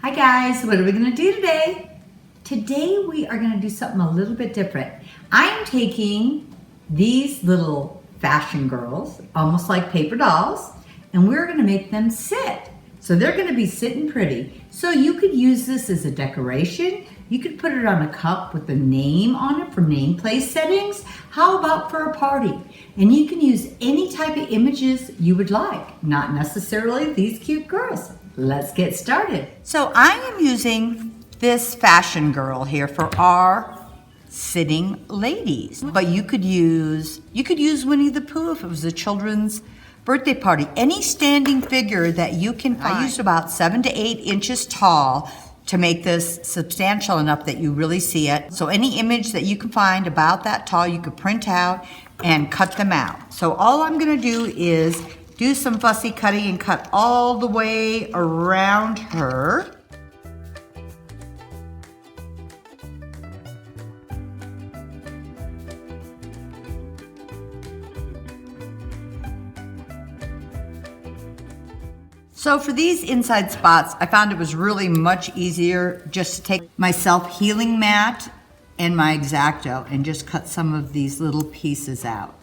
Hi guys, what are we going to do today? Today we are going to do something a little bit different. I'm taking these little fashion girls, almost like paper dolls, and we're going to make them sit. So they're going to be sitting pretty. So you could use this as a decoration. You could put it on a cup with a name on it for name place settings. How about for a party? And you can use any type of images you would like, not necessarily these cute girls. Let's get started. So I am using this fashion girl here for our sitting ladies. But you could use Winnie the Pooh if it was a children's birthday party. Any standing figure that you can find. I used about 7 to 8 inches tall to make this substantial enough that you really see it. So any image that you can find about that tall, you could print out and cut them out. So all I'm gonna do is do some fussy cutting and cut all the way around her. So for these inside spots, I found it was really much easier just to take my self-healing mat and my X-Acto and just cut some of these little pieces out.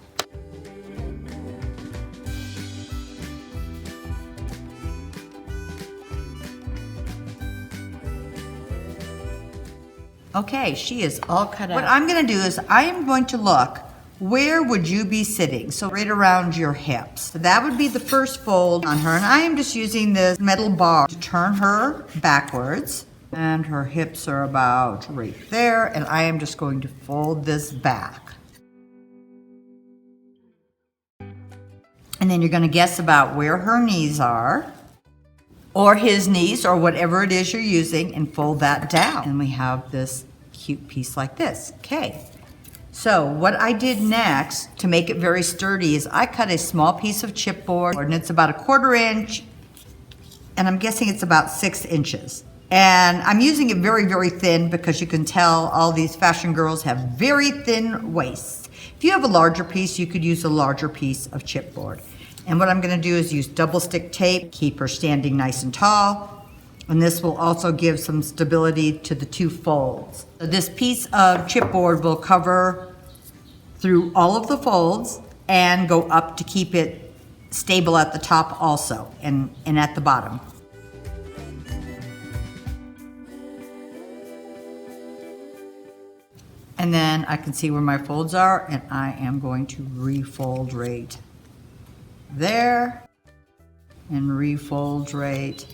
Okay, she is all cut out. What I'm gonna do is I am going to look, where would you be sitting? So right around your hips. So that would be the first fold on her, and I am just using this metal bar to turn her backwards. And her hips are about right there, and I am just going to fold this back. And then you're gonna guess about where her knees are, or his knees, or whatever it is you're using, and fold that down. And we have this cute piece like this. Okay. So what I did next to make it very sturdy is I cut a small piece of chipboard, and it's about 1/4 inch, and I'm guessing it's about 6 inches. And I'm using it very, very thin because you can tell all these fashion girls have very thin waists. If you have a larger piece, you could use a larger piece of chipboard. And what I'm gonna do is use double stick tape, keep her standing nice and tall. And this will also give some stability to the 2 folds. So this piece of chipboard will cover through all of the folds and go up to keep it stable at the top also and at the bottom. And then I can see where my folds are, and I am going to refold right there and refold right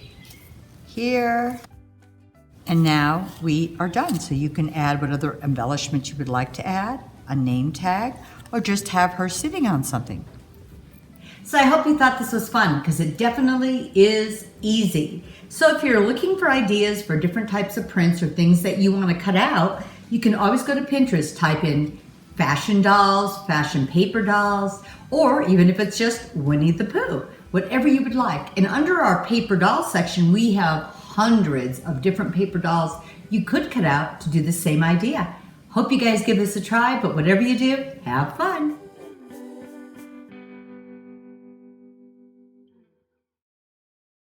here. And now we are done. So you can add what other embellishments you would like to add, a name tag, or just have her sitting on something. So I hope you thought this was fun, because it definitely is easy. So if you're looking for ideas for different types of prints or things that you want to cut out, you can always go to Pinterest, type in fashion dolls, fashion paper dolls, or even if it's just Winnie the Pooh, whatever you would like. And under our paper doll section, we have hundreds of different paper dolls you could cut out to do the same idea. Hope you guys give this a try, but whatever you do, have fun.